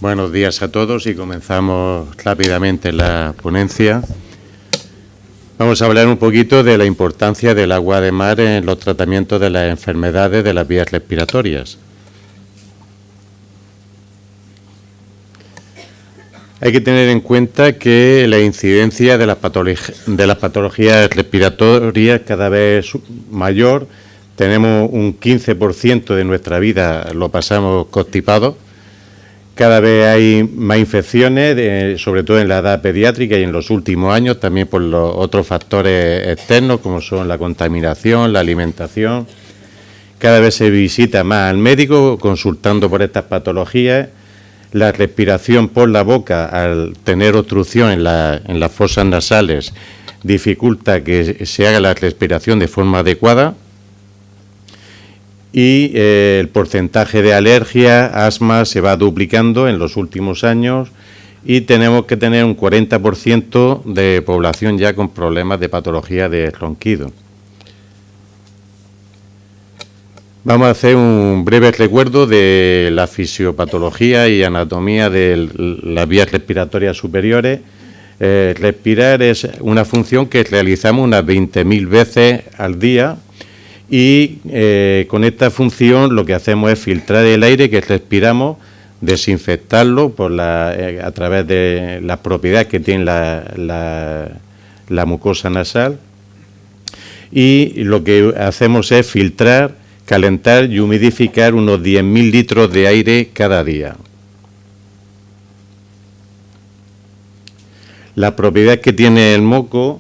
Buenos días a todos y comenzamos rápidamente la ponencia. Vamos a hablar un poquito de la importancia del agua de mar en los tratamientos de las enfermedades de las vías respiratorias. Hay que tener en cuenta que la incidencia de las patologías respiratorias cada vez es mayor. Tenemos un 15% de nuestra vida lo pasamos constipados. Cada vez hay más infecciones, sobre todo en la edad pediátrica y en los últimos años, también por los otros factores externos, como son la contaminación, la alimentación. Cada vez se visita más al médico consultando por estas patologías. La respiración por la boca, al tener obstrucción en las fosas nasales, dificulta que se haga la respiración de forma adecuada. Y el porcentaje de alergia, asma, se va duplicando en los últimos años y tenemos que tener un 40% de población ya con problemas de patología de ronquido. Vamos a hacer un breve recuerdo de la fisiopatología y anatomía de las vías respiratorias superiores. Respirar es una función que realizamos unas 20.000 veces al día. Y con esta función lo que hacemos es filtrar el aire que respiramos, desinfectarlo a través de las propiedades que tiene la mucosa nasal. Y lo que hacemos es filtrar, calentar y humidificar unos 10.000 litros de aire cada día. La propiedad que tiene el moco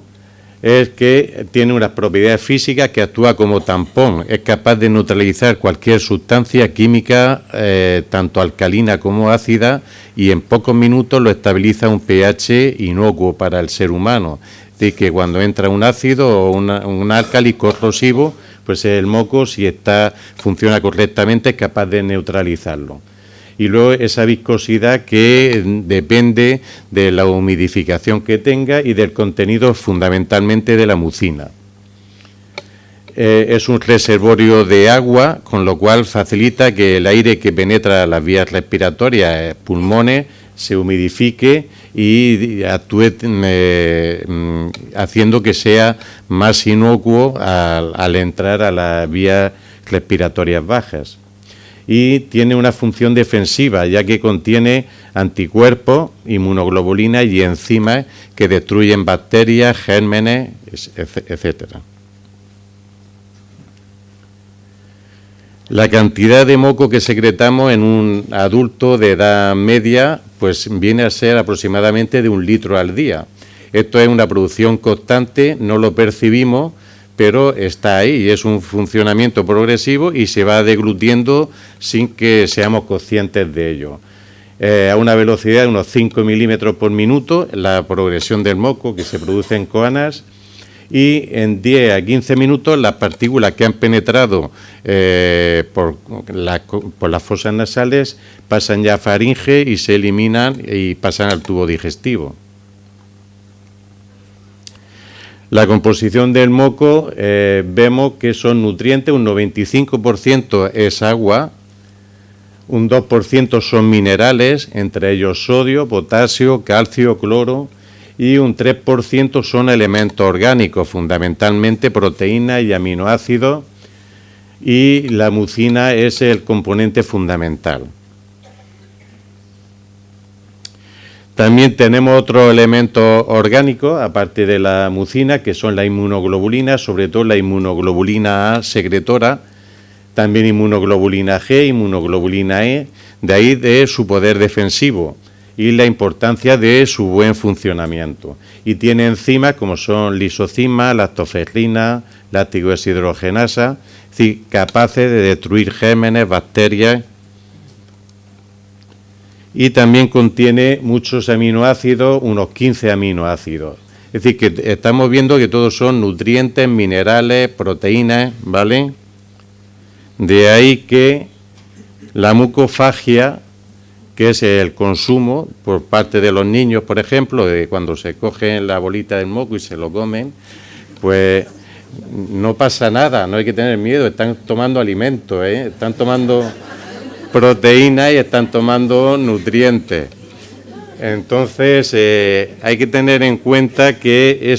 es que tiene unas propiedades físicas que actúa como tampón, es capaz de neutralizar cualquier sustancia química, tanto alcalina como ácida, y en pocos minutos lo estabiliza un pH inocuo para el ser humano. Es decir, que cuando entra un ácido o un álcali corrosivo, pues el moco, si funciona correctamente, es capaz de neutralizarlo. Y luego esa viscosidad que depende de la humidificación que tenga y del contenido fundamentalmente de la mucina. Es un reservorio de agua, con lo cual facilita que el aire que penetra las vías respiratorias, pulmones, se humidifique y actúe haciendo que sea más inocuo al entrar a las vías respiratorias bajas. Y tiene una función defensiva, ya que contiene anticuerpos, inmunoglobulinas y enzimas que destruyen bacterias, gérmenes, etcétera. La cantidad de moco que secretamos en un adulto de edad media, pues viene a ser aproximadamente de 1 litro al día. Esto es una producción constante, no lo percibimos, pero está ahí y es un funcionamiento progresivo y se va deglutiendo sin que seamos conscientes de ello. A una velocidad de unos 5 milímetros por minuto, la progresión del moco que se produce en coanas, y en 10 a 15 minutos las partículas que han penetrado por las fosas nasales pasan ya a faringe y se eliminan y pasan al tubo digestivo. La composición del moco, vemos que son nutrientes, un 95% es agua, un 2% son minerales, entre ellos sodio, potasio, calcio, cloro, y un 3% son elementos orgánicos, fundamentalmente proteínas y aminoácidos, y la mucina es el componente fundamental. También tenemos otros elementos orgánicos, aparte de la mucina, que son la inmunoglobulina, sobre todo la inmunoglobulina A secretora, también inmunoglobulina G, inmunoglobulina E, de ahí de su poder defensivo y la importancia de su buen funcionamiento. Y tiene enzimas como son lisozima, lactoferrina, láctico deshidrogenasa, es decir, capaces de destruir gérmenes, bacterias. Y también contiene muchos aminoácidos, unos 15 aminoácidos. Es decir, que estamos viendo que todos son nutrientes, minerales, proteínas, ¿vale? De ahí que la mucofagia, que es el consumo por parte de los niños, por ejemplo, de cuando se cogen la bolita del moco y se lo comen, pues no pasa nada, no hay que tener miedo, están tomando alimento, están tomando proteínas y están tomando nutrientes. Entonces, hay que tener en cuenta que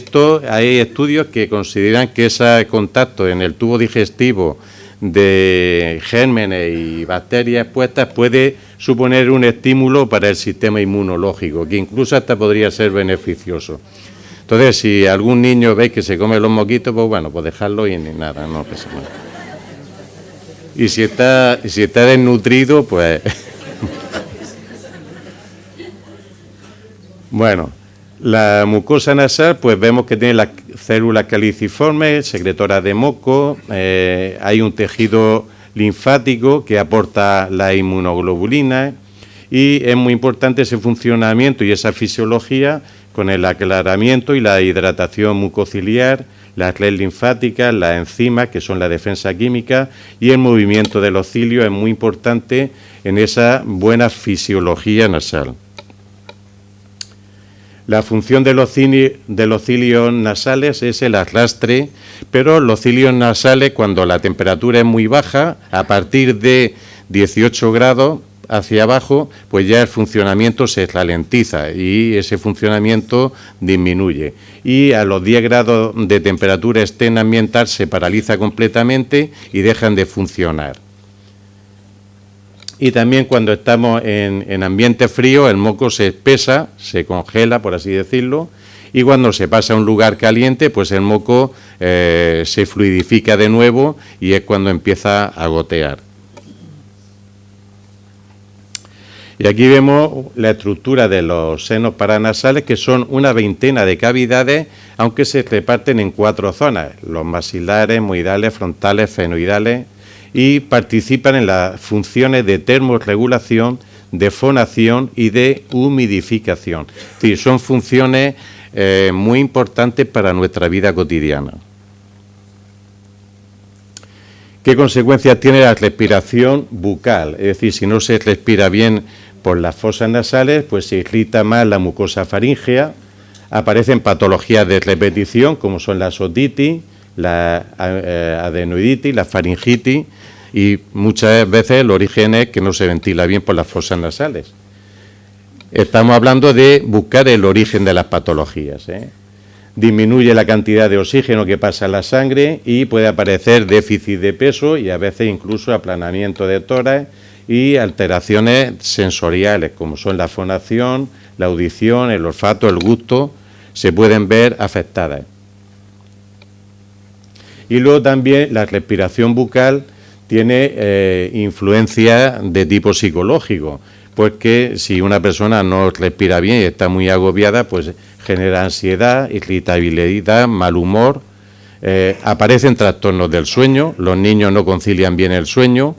hay estudios que consideran que ese contacto en el tubo digestivo de gérmenes y bacterias expuestas puede suponer un estímulo para el sistema inmunológico, que incluso hasta podría ser beneficioso. Entonces, si algún niño veis que se come los moquitos, pues bueno, pues dejarlo y nada, no pasa nada. Y si está desnutrido, pues... Bueno, la mucosa nasal, pues vemos que tiene las células caliciformes, secretoras de moco, hay un tejido linfático que aporta la inmunoglobulina y es muy importante ese funcionamiento y esa fisiología con el aclaramiento y la hidratación mucociliar, las redes linfáticas, las enzimas, que son la defensa química, y el movimiento de los cilios es muy importante en esa buena fisiología nasal. La función de los cilios nasales es el arrastre, pero los cilios nasales, cuando la temperatura es muy baja, a partir de 18 grados hacia abajo, pues ya el funcionamiento se ralentiza y ese funcionamiento disminuye. Y a los 10 grados de temperatura externa ambiental se paraliza completamente y dejan de funcionar. Y también cuando estamos en ambiente frío, el moco se espesa, se congela, por así decirlo, y cuando se pasa a un lugar caliente, pues el moco se fluidifica de nuevo y es cuando empieza a gotear. Y aquí vemos la estructura de los senos paranasales, que son una veintena de cavidades, aunque se reparten en 4 zonas: los maxilares, moidales, frontales, fenoidales, y participan en las funciones de termorregulación, de fonación y de humidificación. Es decir, son funciones muy importantes para nuestra vida cotidiana. ¿Qué consecuencias tiene la respiración bucal? Es decir, si no se respira bien por las fosas nasales, pues se irrita más la mucosa faríngea, aparecen patologías de repetición, como son la otitis, la adenoiditis, la faringitis, y muchas veces el origen es que no se ventila bien por las fosas nasales. Estamos hablando de buscar el origen de las patologías, Disminuye la cantidad de oxígeno que pasa en la sangre y puede aparecer déficit de peso y a veces incluso aplanamiento de tórax y alteraciones sensoriales, como son la fonación, la audición, el olfato, el gusto, se pueden ver afectadas. Y luego también la respiración bucal tiene influencia de tipo psicológico, porque si una persona no respira bien y está muy agobiada, pues genera ansiedad, irritabilidad, mal humor, aparecen trastornos del sueño, los niños no concilian bien el sueño,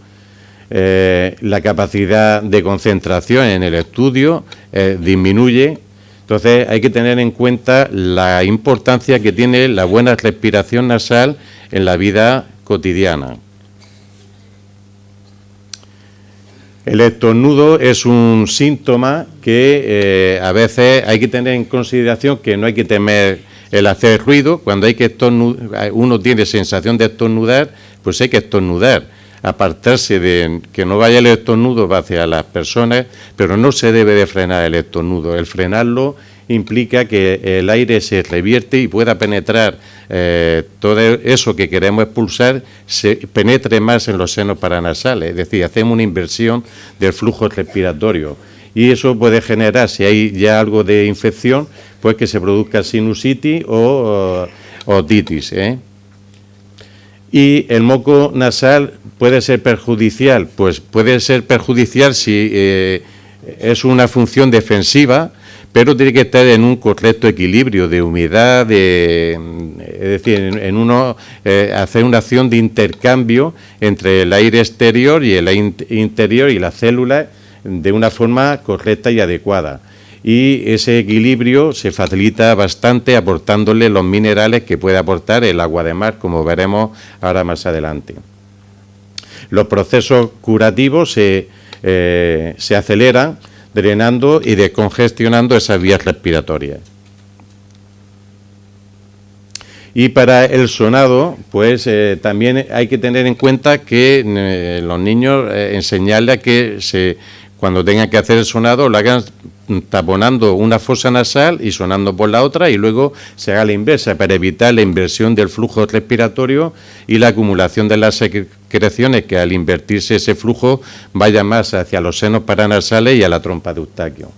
la capacidad de concentración en el estudio disminuye. Entonces hay que tener en cuenta la importancia que tiene la buena respiración nasal en la vida cotidiana. El estornudo es un síntoma que a veces hay que tener en consideración, que no hay que temer el hacer ruido. Cuando hay que estornudar, uno tiene sensación de estornudar, pues hay que estornudar, apartarse de que no vaya el estornudo hacia las personas, pero no se debe de frenar el estornudo. El frenarlo implica que el aire se revierte y pueda penetrar todo eso que queremos expulsar, se penetre más en los senos paranasales, es decir, hacemos una inversión del flujo respiratorio y eso puede generar, si hay ya algo de infección, pues que se produzca sinusitis o otitis. Y el moco nasal puede ser perjudicial, pues puede ser perjudicial si es una función defensiva, pero tiene que estar en un correcto equilibrio de humedad, es decir, hacer una acción de intercambio entre el aire exterior y el aire interior y las células de una forma correcta y adecuada. Y ese equilibrio se facilita bastante aportándole los minerales que puede aportar el agua de mar, como veremos ahora más adelante. Los procesos curativos se aceleran drenando y descongestionando esas vías respiratorias. Y para el sonado, pues también hay que tener en cuenta que los niños enseñarles a que cuando tengan que hacer el sonado lo hagan taponando una fosa nasal y sonando por la otra, y luego se haga la inversa para evitar la inversión del flujo respiratorio y la acumulación de las secreciones, que al invertirse ese flujo vaya más hacia los senos paranasales y a la trompa de Eustaquio.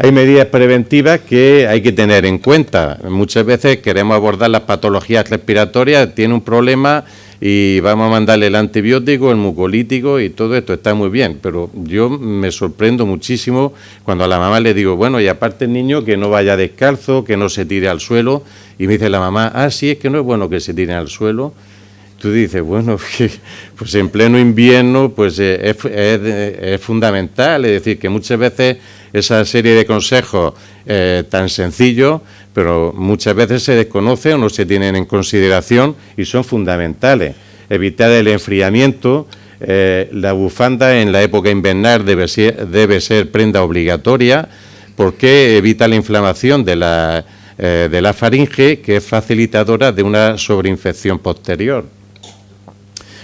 Hay medidas preventivas que hay que tener en cuenta. Muchas veces queremos abordar las patologías respiratorias, tiene un problema y vamos a mandarle el antibiótico, el mucolítico y todo esto está muy bien, pero yo me sorprendo muchísimo cuando a la mamá le digo, bueno, y aparte el niño que no vaya descalzo, que no se tire al suelo, y me dice la mamá, sí, es que no es bueno que se tire al suelo. Tú dices, bueno, pues en pleno invierno pues es fundamental, es decir, que muchas veces esa serie de consejos tan sencillos, pero muchas veces se desconocen o no se tienen en consideración y son fundamentales. Evitar el enfriamiento, la bufanda en la época invernal debe ser prenda obligatoria, porque evita la inflamación de la faringe, que es facilitadora de una sobreinfección posterior.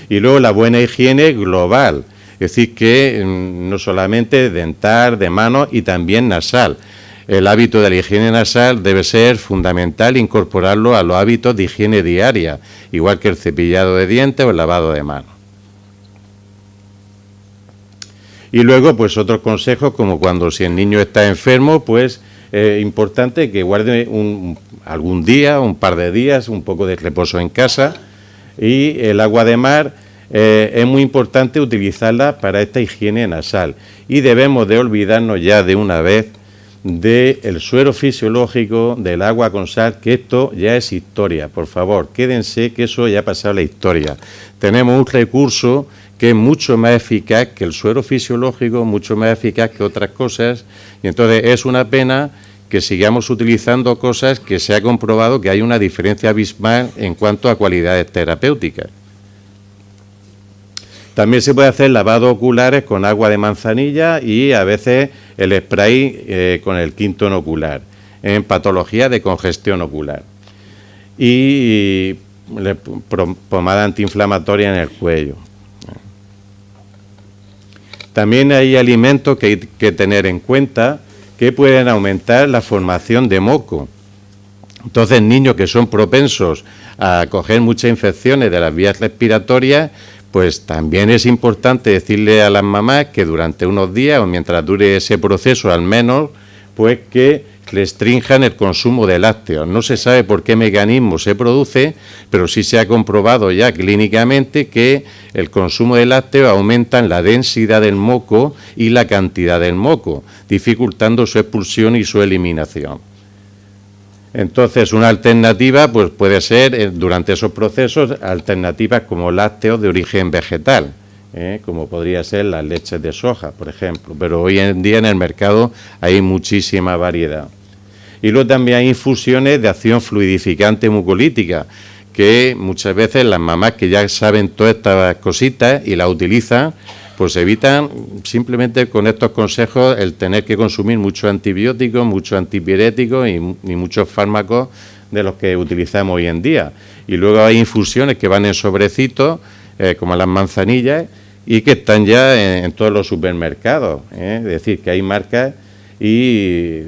Y luego la buena higiene global, es decir, que no solamente dental, de manos y también nasal. El hábito de la higiene nasal debe ser fundamental incorporarlo a los hábitos de higiene diaria, igual que el cepillado de dientes o el lavado de manos. Y luego, pues otros consejos, como cuando si el niño está enfermo, pues importante que guarde algún día, un par de días, un poco de reposo en casa. Y el agua de mar es muy importante utilizarla para esta higiene nasal. Y debemos de olvidarnos ya de una vez del suero fisiológico, del agua con sal, que esto ya es historia. Por favor, quédense que eso ya ha pasado la historia. Tenemos un recurso que es mucho más eficaz que el suero fisiológico, mucho más eficaz que otras cosas, y entonces es una pena que sigamos utilizando cosas que se ha comprobado que hay una diferencia abismal en cuanto a cualidades terapéuticas. También se puede hacer lavado oculares con agua de manzanilla y a veces el spray con el quinton ocular, en patología de congestión ocular. Y pomada antiinflamatoria en el cuello. También hay alimentos que hay que tener en cuenta que pueden aumentar la formación de moco. Entonces, niños que son propensos a coger muchas infecciones de las vías respiratorias, pues también es importante decirle a las mamás que durante unos días o mientras dure ese proceso al menos, pues que restrinjan el consumo de lácteos. No se sabe por qué mecanismo se produce, pero sí se ha comprobado ya clínicamente que el consumo de lácteos aumenta la densidad del moco y la cantidad del moco, dificultando su expulsión y su eliminación. Entonces, una alternativa pues puede ser, durante esos procesos, alternativas como lácteos de origen vegetal, como podría ser las leches de soja, por ejemplo, pero hoy en día en el mercado hay muchísima variedad. Y luego también hay infusiones de acción fluidificante mucolítica, que muchas veces las mamás que ya saben todas estas cositas y las utilizan, pues evitan simplemente con estos consejos el tener que consumir muchos antibióticos, muchos antipiréticos y muchos fármacos de los que utilizamos hoy en día. Y luego hay infusiones que van en sobrecitos, como las manzanillas, y que están ya en todos los supermercados. Es decir, que hay marcas y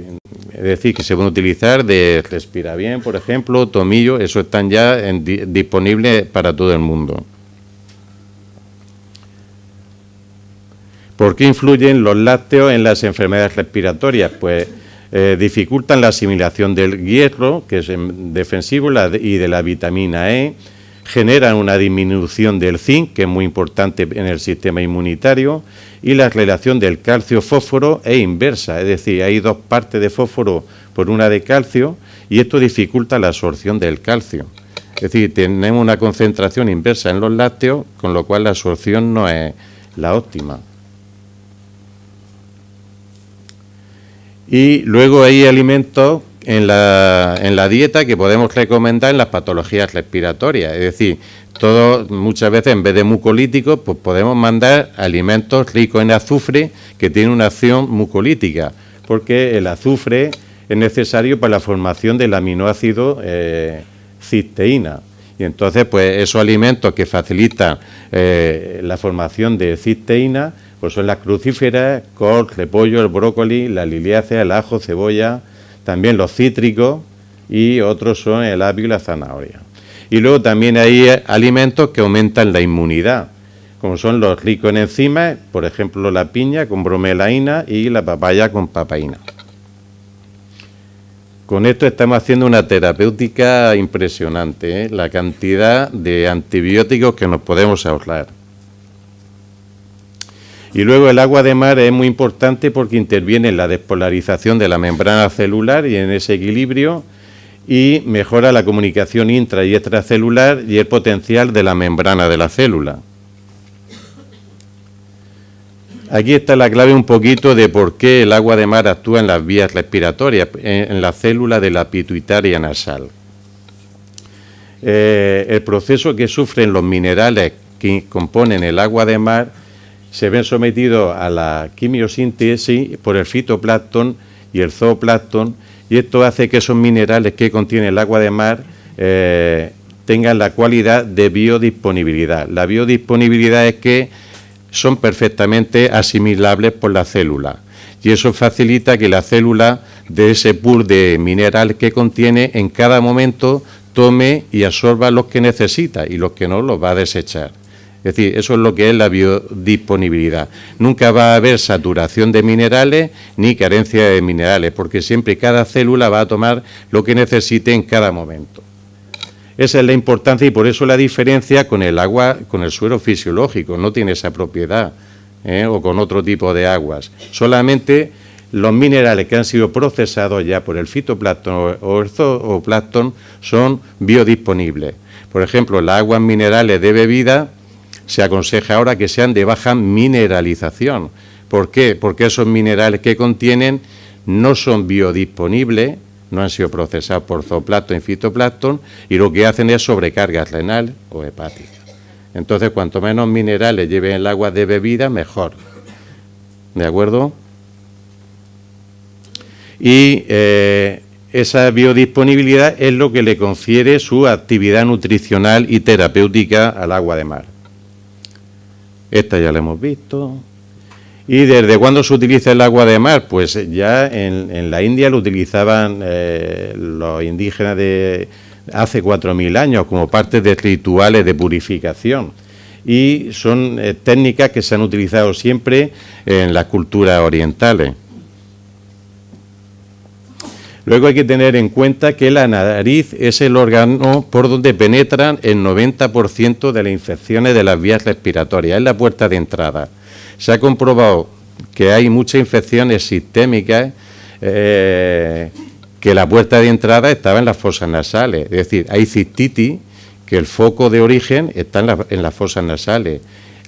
es decir, que se pueden utilizar de Respirabien, por ejemplo, Tomillo, eso están ya disponibles para todo el mundo. ¿Por qué influyen los lácteos en las enfermedades respiratorias? Pues dificultan la asimilación del hierro, que es defensivo, y de la vitamina E, generan una disminución del zinc, que es muy importante en el sistema inmunitario, y la relación del calcio-fósforo es inversa, es decir, hay dos partes de fósforo por una de calcio, y esto dificulta la absorción del calcio. Es decir, tenemos una concentración inversa en los lácteos, con lo cual la absorción no es la óptima. Y luego hay alimentos en la dieta que podemos recomendar en las patologías respiratorias. Es decir, muchas veces en vez de mucolíticos, pues podemos mandar alimentos ricos en azufre que tienen una acción mucolítica, porque el azufre es necesario para la formación del aminoácido cisteína. Y entonces, pues esos alimentos que facilitan la formación de cisteína, pues son las crucíferas, col, repollo, el brócoli, la liliácea, el ajo, cebolla, también los cítricos y otros son el apio y la zanahoria. Y luego también hay alimentos que aumentan la inmunidad, como son los ricos en enzimas, por ejemplo la piña con bromelaína y la papaya con papaína. Con esto estamos haciendo una terapéutica impresionante, la cantidad de antibióticos que nos podemos ahorrar. Y luego el agua de mar es muy importante porque interviene en la despolarización de la membrana celular y en ese equilibrio y mejora la comunicación intra y extracelular y el potencial de la membrana de la célula. Aquí está la clave un poquito de por qué el agua de mar actúa en las vías respiratorias, en la célula de la pituitaria nasal. El proceso que sufren los minerales que componen el agua de mar se ven sometidos a la quimiosíntesis por el fitoplancton y el zooplancton, y esto hace que esos minerales que contiene el agua de mar tengan la cualidad de biodisponibilidad. La biodisponibilidad es que son perfectamente asimilables por la célula y eso facilita que la célula de ese pool de mineral que contiene en cada momento tome y absorba los que necesita y los que no los va a desechar. Es decir, eso es lo que es la biodisponibilidad. Nunca va a haber saturación de minerales ni carencia de minerales, porque siempre cada célula va a tomar lo que necesite en cada momento. Esa es la importancia y por eso la diferencia con el agua, con el suero fisiológico, no tiene esa propiedad, o con otro tipo de aguas. Solamente los minerales que han sido procesados ya por el fitoplancton o el zooplancton son biodisponibles. Por ejemplo, las aguas minerales de bebida se aconseja ahora que sean de baja mineralización. ¿Por qué? Porque esos minerales que contienen no son biodisponibles, no han sido procesados por zooplancton y fitoplancton y lo que hacen es sobrecarga renal o hepática. Entonces, cuanto menos minerales lleve el agua de bebida, mejor. ¿De acuerdo? Y esa biodisponibilidad es lo que le confiere su actividad nutricional y terapéutica al agua de mar. Esta ya la hemos visto. ¿Y desde cuándo se utiliza el agua de mar? Pues ya en la India lo utilizaban los indígenas de hace 4.000 años como parte de rituales de purificación. Y son técnicas que se han utilizado siempre en las culturas orientales. Luego hay que tener en cuenta que la nariz es el órgano por donde penetran el 90% de las infecciones de las vías respiratorias, es la puerta de entrada. Se ha comprobado que hay muchas infecciones sistémicas que la puerta de entrada estaba en las fosas nasales, es decir, hay cistitis que el foco de origen está en las fosas nasales.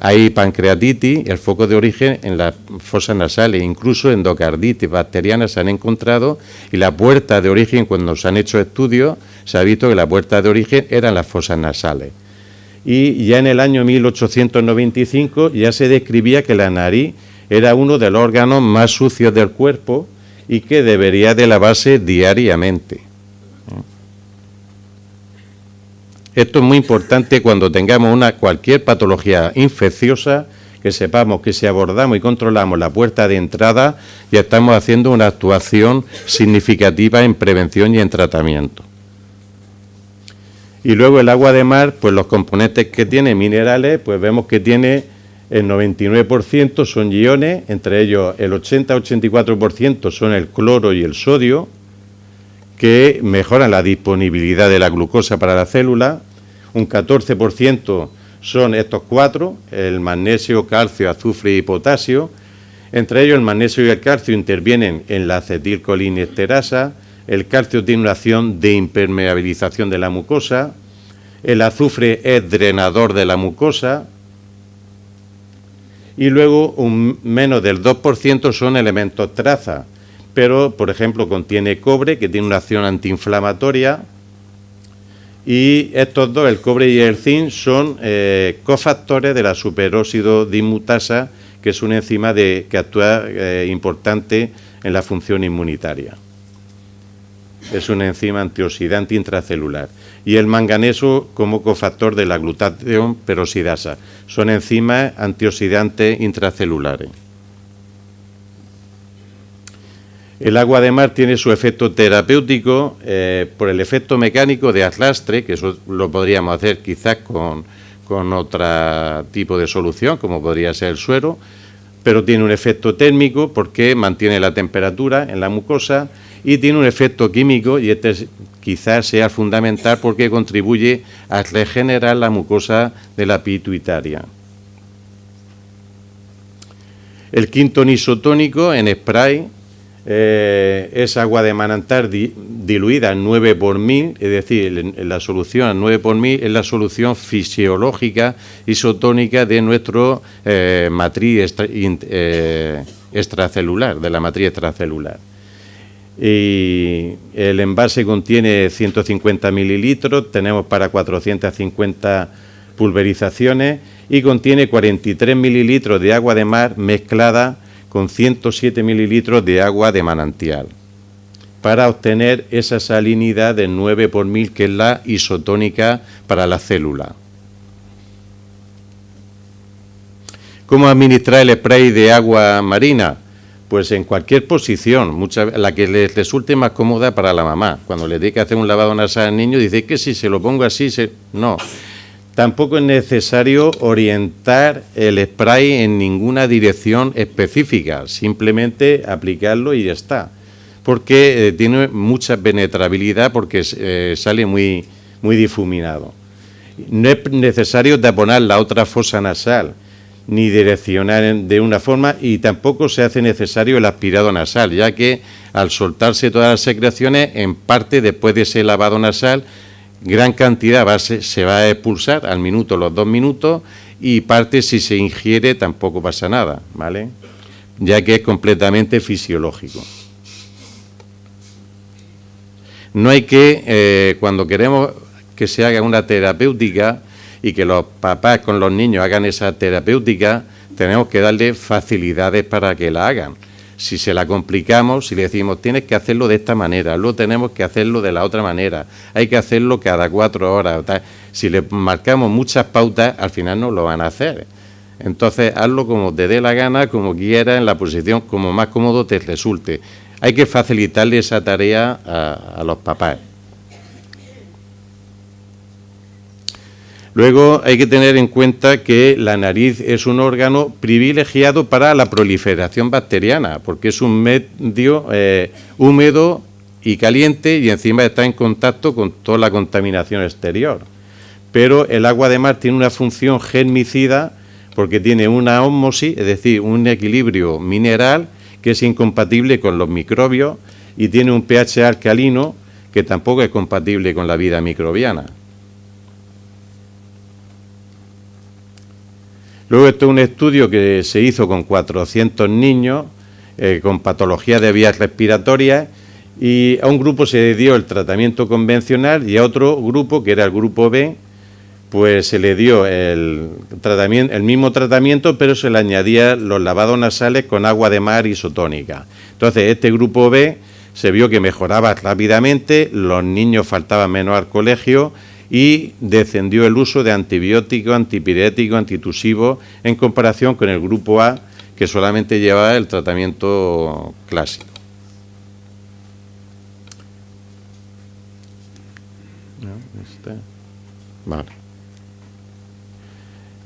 Hay pancreatitis, el foco de origen en las fosas nasales, incluso endocarditis bacterianas se han encontrado y la puerta de origen, cuando se han hecho estudios, se ha visto que la puerta de origen eran las fosas nasales. Y ya en el año 1895 ya se describía que la nariz era uno de los órganos más sucios del cuerpo y que debería de lavarse diariamente. Esto es muy importante cuando tengamos cualquier patología infecciosa, que sepamos que si abordamos y controlamos la puerta de entrada, ya estamos haciendo una actuación significativa en prevención y en tratamiento. Y luego el agua de mar, pues los componentes que tiene minerales, pues vemos que tiene el 99% son iones, entre ellos el 80-84% son el cloro y el sodio, que mejoran la disponibilidad de la glucosa para la célula. Un 14% son estos cuatro, el magnesio, calcio, azufre y potasio. Entre ellos el magnesio y el calcio intervienen en la acetilcolinesterasa. El calcio tiene una acción de impermeabilización de la mucosa. El azufre es drenador de la mucosa. Y luego menos del 2% son elementos traza. Pero, por ejemplo, contiene cobre, que tiene una acción antiinflamatoria. Y estos dos, el cobre y el zinc, son cofactores de la superóxido dismutasa, que es una enzima que actúa importante en la función inmunitaria. es una enzima antioxidante intracelular. Y el manganeso como cofactor de la glutatión peroxidasa. Son enzimas antioxidantes intracelulares. El agua de mar tiene su efecto terapéutico por el efecto mecánico de arrastre, que eso lo podríamos hacer quizás con otro tipo de solución, como podría ser el suero, pero tiene un efecto térmico porque mantiene la temperatura en la mucosa y tiene un efecto químico, y este quizás sea fundamental porque contribuye a regenerar la mucosa de la pituitaria. El quinton isotónico en spray es agua de manantial diluida en 9 por 1000, es decir, en la solución en 9 por 1000 es la solución fisiológica isotónica de nuestra matriz extracelular, de la matriz extracelular. Y el envase contiene 150 mililitros, tenemos para 450 pulverizaciones y contiene 43 mililitros de agua de mar mezclada con 107 mililitros de agua de manantial, para obtener esa salinidad de 9 por 1000, que es la isotónica para la célula. ¿Cómo administrar el spray de agua marina? Pues en cualquier posición, la que les resulte más cómoda para la mamá. Cuando le tiene que hacer un lavado nasal al niño, dice que si se lo pongo así, no. Tampoco es necesario orientar el spray en ninguna dirección específica, simplemente aplicarlo y ya está, porque tiene mucha penetrabilidad, porque sale muy difuminado. No es necesario taponar la otra fosa nasal, ni direccionar de una forma, y tampoco se hace necesario el aspirado nasal, ya que al soltarse todas las secreciones, en parte después de ese lavado nasal, gran cantidad se va a expulsar al minuto, los 2 minutos, y parte si se ingiere tampoco pasa nada, ¿vale? Ya que es completamente fisiológico. No hay que, cuando queremos que se haga una terapéutica y que los papás con los niños hagan esa terapéutica, tenemos que darle facilidades para que la hagan. Si se la complicamos, si le decimos tienes que hacerlo de esta manera, luego tenemos que hacerlo de la otra manera, hay que hacerlo cada 4 horas, tal. Si le marcamos muchas pautas, al final no lo van a hacer. Entonces, hazlo como te dé la gana, como quieras, en la posición como más cómodo te resulte. Hay que facilitarle esa tarea a los papás. Luego hay que tener en cuenta que la nariz es un órgano privilegiado para la proliferación bacteriana, porque es un medio húmedo y caliente, y encima está en contacto con toda la contaminación exterior. Pero el agua de mar tiene una función germicida porque tiene una ósmosis, es decir, un equilibrio mineral que es incompatible con los microbios, y tiene un pH alcalino que tampoco es compatible con la vida microbiana. Luego, esto es un estudio que se hizo con 400 niños con patologías de vías respiratorias, y a un grupo se le dio el tratamiento convencional y a otro grupo, que era el grupo B, pues se le dio el mismo tratamiento, pero se le añadía los lavados nasales con agua de mar isotónica. Entonces, este grupo B se vio que mejoraba rápidamente, los niños faltaban menos al colegio, y descendió el uso de antibióticos, antipiréticos, antitusivos, en comparación con el grupo A, que solamente llevaba el tratamiento clásico. Vale.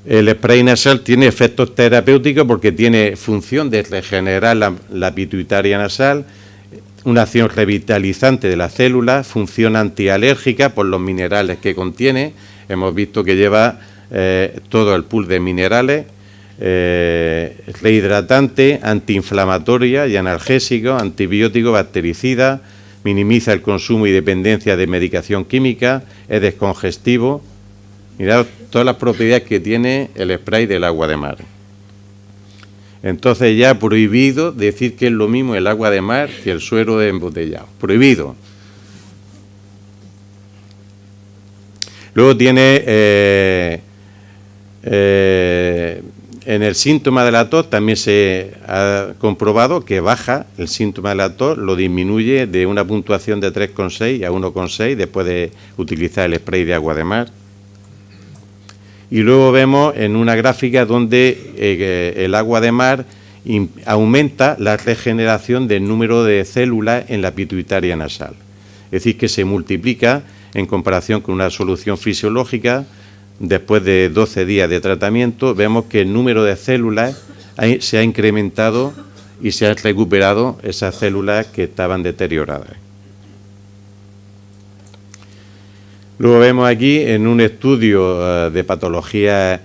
El spray nasal tiene efectos terapéuticos porque tiene función de regenerar la pituitaria nasal, una acción revitalizante de la célula, función antialérgica por los minerales que contiene. Hemos visto que lleva todo el pool de minerales, rehidratante, antiinflamatoria y analgésico, antibiótico, bactericida, minimiza el consumo y dependencia de medicación química, es descongestivo. Mirad todas las propiedades que tiene el spray del agua de mar. Entonces ya prohibido decir que es lo mismo el agua de mar que el suero de embotellado. Prohibido. Luego tiene En el síntoma de la tos también se ha comprobado que baja el síntoma de la tos, lo disminuye de una puntuación de 3,6 a 1,6 después de utilizar el spray de agua de mar. Y luego vemos en una gráfica donde el agua de mar aumenta la regeneración del número de células en la pituitaria nasal. Es decir, que se multiplica en comparación con una solución fisiológica. Después de 12 días de tratamiento, vemos que el número de células se ha incrementado y se han recuperado esas células que estaban deterioradas. Luego vemos aquí en un estudio de patologías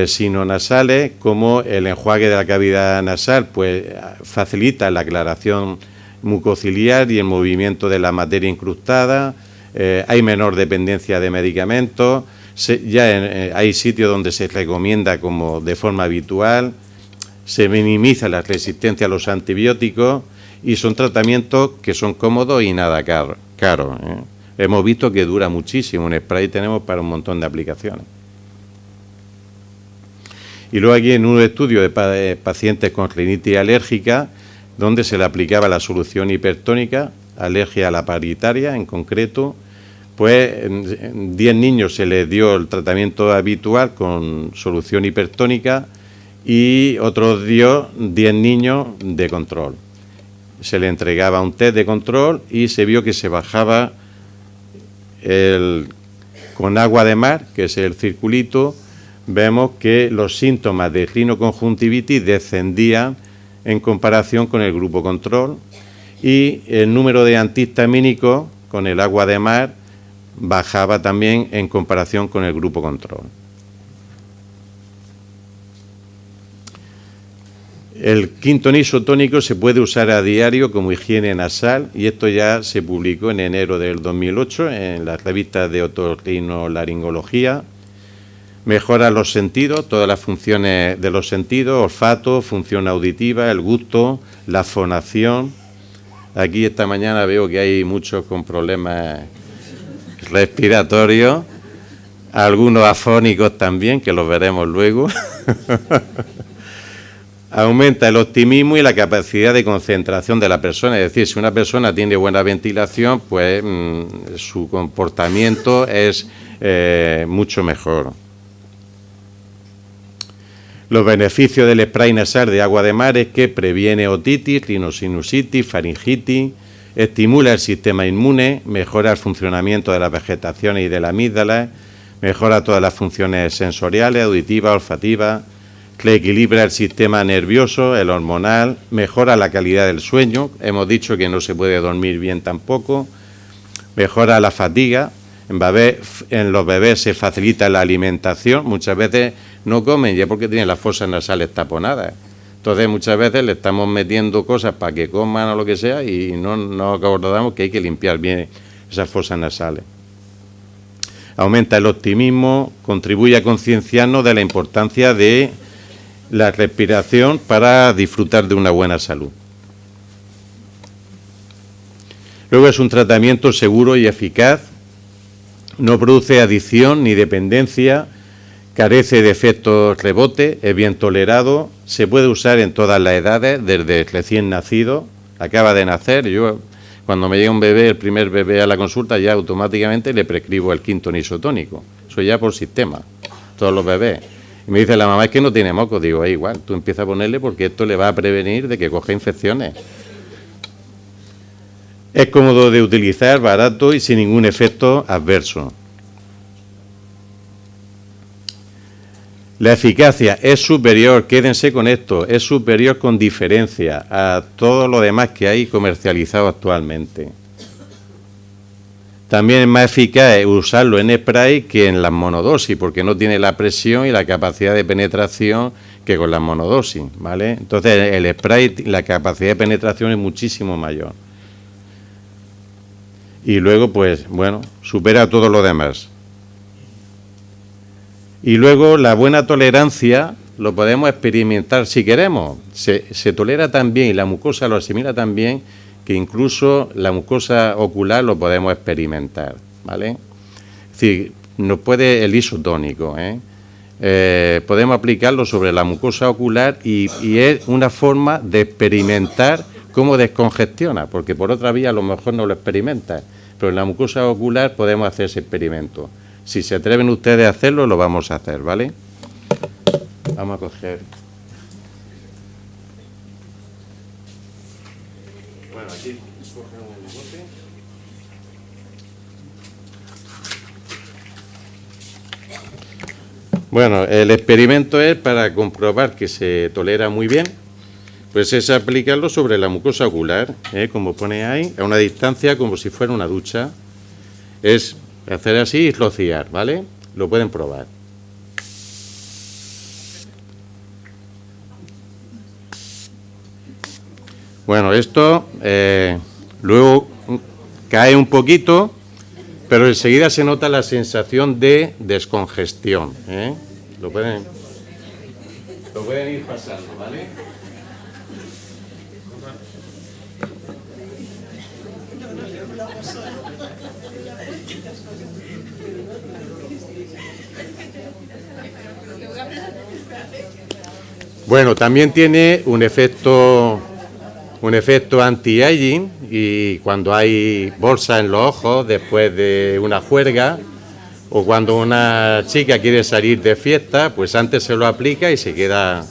sinonasales cómo el enjuague de la cavidad nasal pues, facilita la aclaración mucociliar y el movimiento de la materia incrustada, hay menor dependencia de medicamentos. Hay sitios donde se recomienda como de forma habitual, se minimiza la resistencia a los antibióticos y son tratamientos que son cómodos y nada caros. Hemos visto que dura muchísimo, un spray tenemos para un montón de aplicaciones. Y luego aquí en un estudio de pacientes con rinitis alérgica, donde se le aplicaba la solución hipertónica, alergia a la paritaria en concreto, pues en 10 niños se les dio el tratamiento habitual con solución hipertónica y otros 10 niños de control. Se le entregaba un test de control y se vio que se bajaba con agua de mar, que es el circulito, vemos que los síntomas de rinoconjuntivitis descendían en comparación con el grupo control y el número de antihistamínicos con el agua de mar bajaba también en comparación con el grupo control. El quinton isotónico se puede usar a diario como higiene nasal y esto ya se publicó en enero del 2008 en la revista de otorrinolaringología. Mejora los sentidos, todas las funciones de los sentidos, olfato, función auditiva, el gusto, la fonación. Aquí esta mañana veo que hay muchos con problemas respiratorios, algunos afónicos también, que los veremos luego. Aumenta el optimismo y la capacidad de concentración de la persona. Es decir, si una persona tiene buena ventilación, pues su comportamiento es mucho mejor. Los beneficios del spray nasal de agua de mar es que previene otitis, rinosinusitis, faringitis, estimula el sistema inmune, mejora el funcionamiento de las vegetaciones y de la amígdala, mejora todas las funciones sensoriales, auditivas, olfativas, reequilibra el sistema nervioso, el hormonal, mejora la calidad del sueño, hemos dicho que no se puede dormir bien tampoco, mejora la fatiga, en los bebés se facilita la alimentación, muchas veces no comen ya porque tienen las fosas nasales taponadas. Entonces muchas veces le estamos metiendo cosas para que coman o lo que sea y no acordamos que hay que limpiar bien esas fosas nasales. Aumenta el optimismo, contribuye a concienciarnos de la importancia de la respiración para disfrutar de una buena salud. Luego es un tratamiento seguro y eficaz, no produce adicción ni dependencia, carece de efectos rebote, es bien tolerado, se puede usar en todas las edades, desde recién nacido, acaba de nacer. Yo, cuando me llega un bebé, el primer bebé a la consulta, ya automáticamente le prescribo el quinton isotónico. Eso ya por sistema, todos los bebés. Y me dice la mamá, es que no tiene moco. Digo, es igual, tú empiezas a ponerle porque esto le va a prevenir de que coja infecciones. Es cómodo de utilizar, barato y sin ningún efecto adverso. La eficacia es superior, quédense con esto, es superior con diferencia a todo lo demás que hay comercializado actualmente. También es más eficaz usarlo en spray que en las monodosis, porque no tiene la presión y la capacidad de penetración que con las monodosis, ¿vale? Entonces el spray, la capacidad de penetración es muchísimo mayor. Y luego, pues, bueno, supera todo lo demás. Y luego la buena tolerancia lo podemos experimentar si queremos. Se tolera tan bien y la mucosa lo asimila tan bien que incluso la mucosa ocular lo podemos experimentar, ¿vale? Es decir, nos puede el isotónico, podemos aplicarlo sobre la mucosa ocular y es una forma de experimentar cómo descongestiona, porque por otra vía a lo mejor no lo experimenta, pero en la mucosa ocular podemos hacer ese experimento. Si se atreven ustedes a hacerlo, lo vamos a hacer, ¿vale? Vamos a coger... Bueno, aquí cogemos el bote. Bueno, el experimento es para comprobar que se tolera muy bien, pues es aplicarlo sobre la mucosa ocular, como pone ahí, a una distancia como si fuera una ducha. Es hacer así y rociar, ¿vale? Lo pueden probar. Bueno, esto luego cae un poquito, pero enseguida se nota la sensación de descongestión. Lo pueden ir pasando, ¿vale? Bueno, también tiene un efecto anti-aging, y cuando hay bolsa en los ojos después de una juerga, o cuando una chica quiere salir de fiesta, pues antes se lo aplica y se queda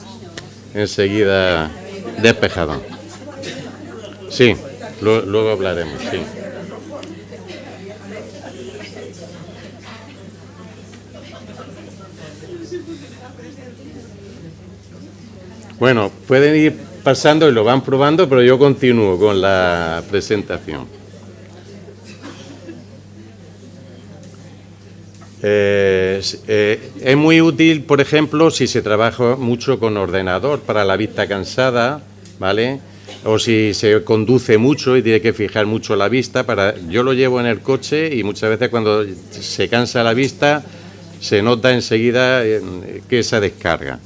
enseguida despejado. Sí, luego hablaremos, sí. Bueno, pueden ir pasando y lo van probando, pero yo continúo con la presentación. Es muy útil, por ejemplo, si se trabaja mucho con ordenador para la vista cansada, ¿vale? O si se conduce mucho y tiene que fijar mucho la vista. Yo lo llevo en el coche y muchas veces cuando se cansa la vista se nota enseguida que esa descarga.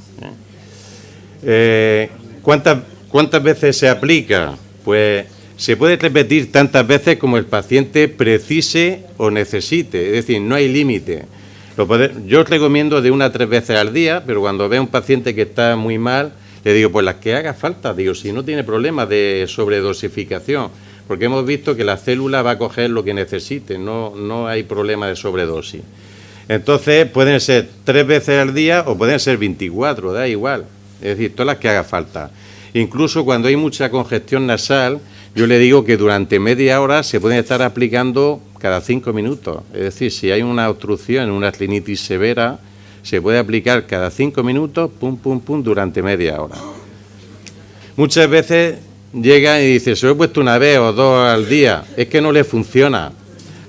¿Cuántas veces se aplica? Pues se puede repetir tantas veces como el paciente precise o necesite, es decir, no hay límite. Yo os recomiendo de 1 a 3 veces al día, pero cuando veo un paciente que está muy mal, le digo, pues las que haga falta, digo, si no tiene problema de sobredosificación, porque hemos visto que la célula va a coger lo que necesite, no hay problema de sobredosis. Entonces, pueden ser 3 veces al día o pueden ser 24, da igual, es decir, todas las que haga falta. Incluso cuando hay mucha congestión nasal, yo le digo que durante media hora se pueden estar aplicando cada 5 minutos. Es decir, si hay una obstrucción, una rinitis severa, se puede aplicar cada 5 minutos, pum, pum, pum, durante media hora. Muchas veces llegan y dicen, se lo he puesto 1 vez o 2 al día, es que no le funciona.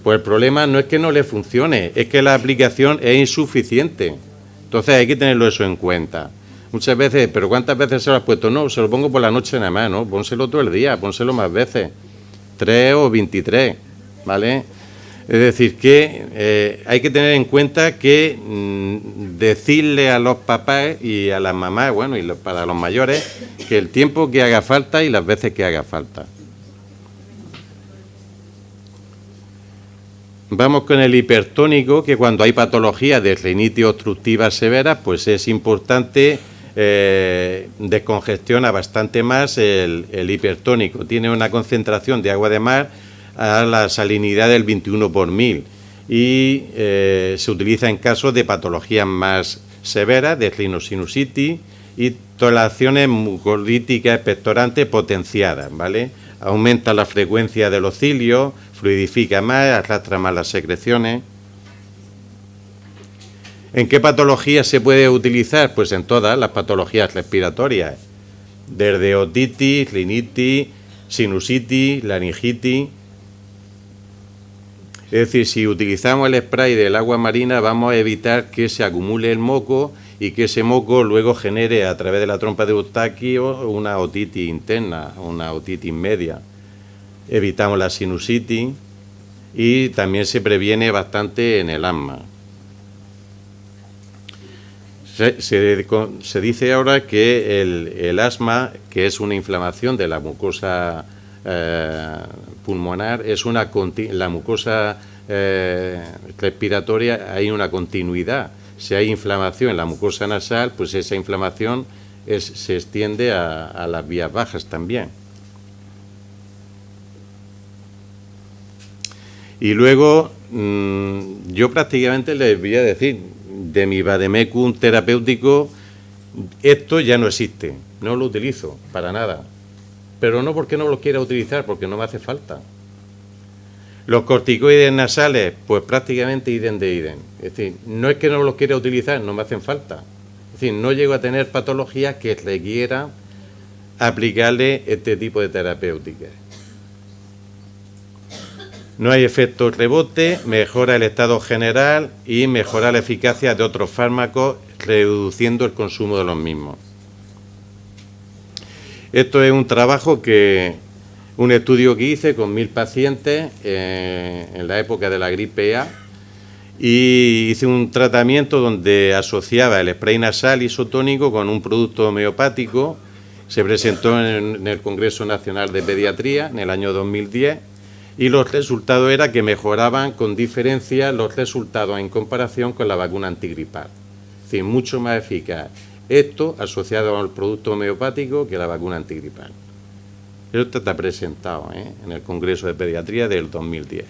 Pues el problema no es que no le funcione, es que la aplicación es insuficiente. Entonces hay que tenerlo eso en cuenta. Muchas veces, ¿pero cuántas veces se lo has puesto? No, se lo pongo por la noche nada más, ¿no? Pónselo todo el día, pónselo más veces. 3 o 23, ¿vale? Es decir, que hay que tener en cuenta que decirle a los papás y a las mamás, bueno, y para los mayores, que el tiempo que haga falta y las veces que haga falta. Vamos con el hipertónico, que cuando hay patologías de rinitis obstructiva severa, pues es importante, descongestiona bastante más el hipertónico. Tiene una concentración de agua de mar a la salinidad del 21 por 1000 y se utiliza en casos de patologías más severas, de rinosinusitis y toleraciones mucolíticas expectorantes potenciadas, ¿vale? Aumenta la frecuencia de los cilios, fluidifica más, arrastra más las secreciones. ¿En qué patologías se puede utilizar? Pues en todas las patologías respiratorias, desde otitis, rinitis, sinusitis, laringitis. Es decir, si utilizamos el spray del agua marina, vamos a evitar que se acumule el moco y que ese moco luego genere a través de la trompa de Eustaquio una otitis interna, una otitis media. Evitamos la sinusitis y también se previene bastante en el asma. Se dice ahora que el asma, que es una inflamación de la mucosa pulmonar, es la mucosa respiratoria, hay una continuidad. Si hay inflamación en la mucosa nasal, pues esa inflamación se extiende a las vías bajas también. Y luego, yo prácticamente les voy a decir, de mi vademecum terapéutico, esto ya no existe, no lo utilizo para nada. Pero no porque no lo quiera utilizar, porque no me hace falta. Los corticoides nasales, pues prácticamente idem de idem. Es decir, no es que no los quiera utilizar, no me hacen falta. Es decir, no llego a tener patologías que requiera aplicarle este tipo de terapéuticas. No hay efecto rebote, mejora el estado general y mejora la eficacia de otros fármacos, reduciendo el consumo de los mismos. Esto es un trabajo un estudio que hice con 1000 pacientes en la época de la gripe A, y hice un tratamiento donde asociaba el spray nasal isotónico con un producto homeopático. Se presentó en el Congreso Nacional de Pediatría en el año 2010 y los resultados eran que mejoraban con diferencia los resultados en comparación con la vacuna antigripal. Es decir, mucho más eficaz esto asociado al producto homeopático que la vacuna antigripal. Esto está presentado en el Congreso de Pediatría del 2010.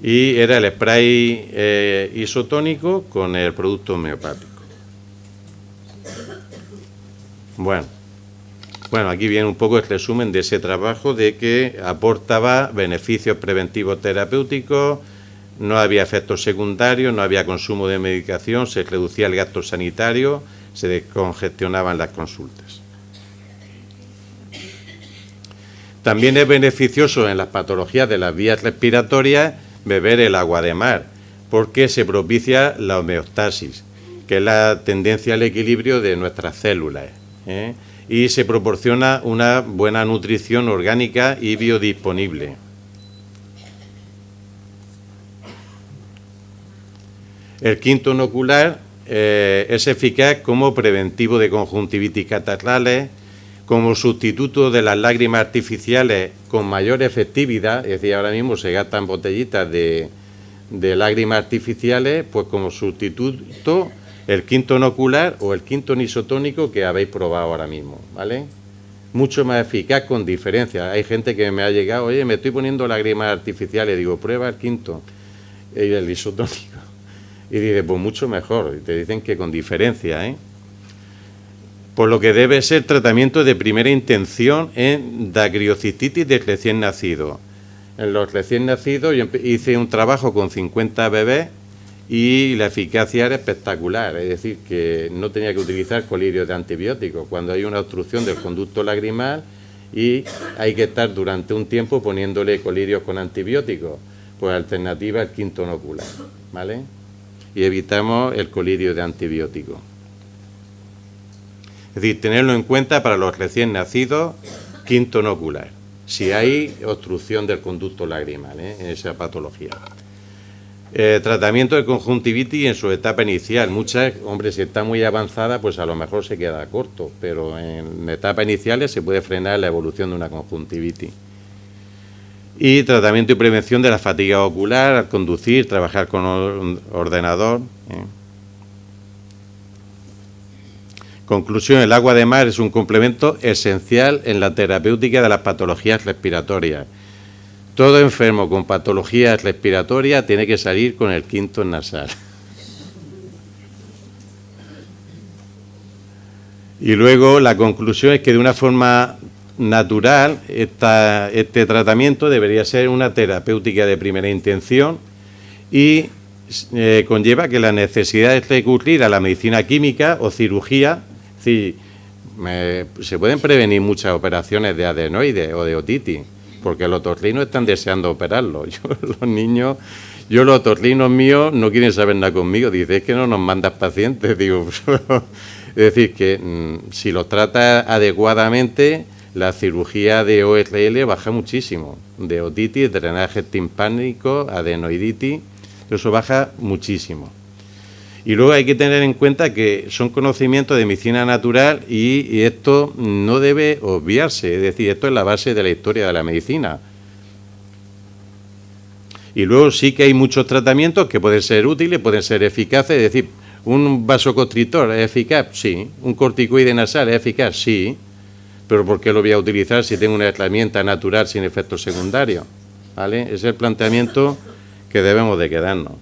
Y era el spray isotónico con el producto homeopático. Bueno, aquí viene un poco el resumen de ese trabajo, de que aportaba beneficios preventivos terapéuticos, no había efectos secundarios, no había consumo de medicación, se reducía el gasto sanitario, se descongestionaban las consultas. También es beneficioso en las patologías de las vías respiratorias beber el agua de mar, porque se propicia la homeostasis, que es la tendencia al equilibrio de nuestras células, y se proporciona una buena nutrición orgánica y biodisponible. El quinto nocular es eficaz como preventivo de conjuntivitis catarrales, como sustituto de las lágrimas artificiales con mayor efectividad. Es decir, ahora mismo se gastan botellitas de lágrimas artificiales, pues como sustituto el quinto nocular o el quinto isotónico que habéis probado ahora mismo, ¿vale? Mucho más eficaz con diferencia. Hay gente que me ha llegado, oye, me estoy poniendo lágrimas artificiales, digo, prueba el quinto y el isotónico. Y dice, pues mucho mejor. Y te dicen que con diferencia, Por lo que debe ser tratamiento de primera intención en dacriocistitis de recién nacido. En los recién nacidos yo hice un trabajo con 50 bebés y la eficacia era espectacular. Es decir, que no tenía que utilizar colirios de antibióticos cuando hay una obstrucción del conducto lagrimal y hay que estar durante un tiempo poniéndole colirios con antibióticos. Pues alternativa el quinto nocular, ¿vale? Y evitamos el colirio de antibióticos. Es decir, tenerlo en cuenta para los recién nacidos, quinto nocular, si hay obstrucción del conducto lagrimal en esa patología. Tratamiento de conjuntivitis en su etapa inicial. Muchas, hombre, si está muy avanzada, pues a lo mejor se queda corto, pero en etapas iniciales se puede frenar la evolución de una conjuntivitis. Y tratamiento y prevención de la fatiga ocular al conducir, trabajar con ordenador. Conclusión, el agua de mar es un complemento esencial en la terapéutica de las patologías respiratorias. Todo enfermo con patologías respiratorias tiene que salir con el quinto nasal. Y luego la conclusión es que de una forma natural este tratamiento debería ser una terapéutica de primera intención y conlleva que la necesidad de recurrir a la medicina química o cirugía. Es decir, se pueden prevenir muchas operaciones de adenoides o de otitis, porque los otorrinos están deseando operarlo. Los otorrinos míos no quieren saber nada conmigo. Dicen, es que no nos mandas pacientes. Digo, es decir, que si los tratas adecuadamente, la cirugía de ORL baja muchísimo. De otitis, drenaje timpánico, adenoiditis, eso baja muchísimo. Y luego hay que tener en cuenta que son conocimientos de medicina natural y esto no debe obviarse. Es decir, esto es la base de la historia de la medicina. Y luego sí que hay muchos tratamientos que pueden ser útiles, pueden ser eficaces, es decir, ¿un vasoconstrictor es eficaz? Sí. ¿Un corticoide nasal es eficaz? Sí. ¿Pero por qué lo voy a utilizar si tengo una herramienta natural sin efectos secundarios? ¿Vale? Ese es el planteamiento que debemos de quedarnos.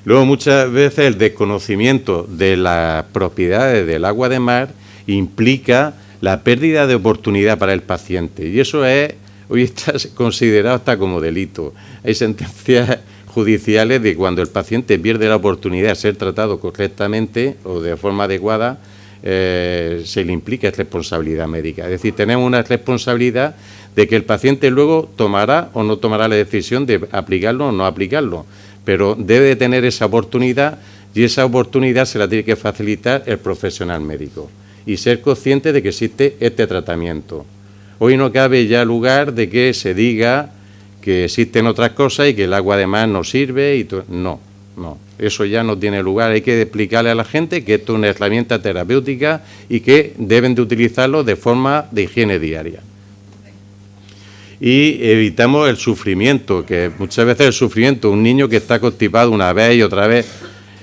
Luego, muchas veces el desconocimiento de las propiedades del agua de mar implica la pérdida de oportunidad para el paciente. Y eso hoy está considerado hasta como delito. Hay sentencias judiciales de cuando el paciente pierde la oportunidad de ser tratado correctamente o de forma adecuada, se le implica responsabilidad médica. Es decir, tenemos una responsabilidad de que el paciente luego tomará o no tomará la decisión de aplicarlo o no aplicarlo, pero debe de tener esa oportunidad y esa oportunidad se la tiene que facilitar el profesional médico y ser consciente de que existe este tratamiento. Hoy no cabe ya lugar de que se diga que existen otras cosas y que el agua de mar no sirve y no, eso ya no tiene lugar. Hay que explicarle a la gente que esto es una herramienta terapéutica y que deben de utilizarlo de forma de higiene diaria. Y evitamos el sufrimiento, que muchas veces el sufrimiento, un niño que está constipado una vez y otra vez,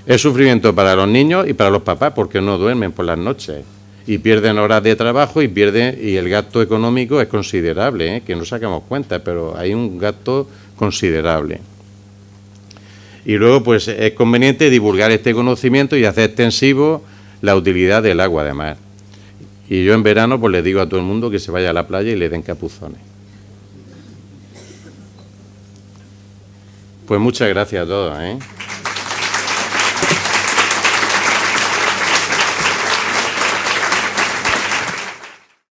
es sufrimiento para los niños y para los papás porque no duermen por las noches y pierden horas de trabajo y el gasto económico es considerable, que no sacamos cuenta, pero hay un gasto considerable. Y luego pues es conveniente divulgar este conocimiento y hacer extensivo la utilidad del agua de mar. Y yo en verano pues les digo a todo el mundo que se vaya a la playa y le den capuzones. Pues muchas gracias a todos,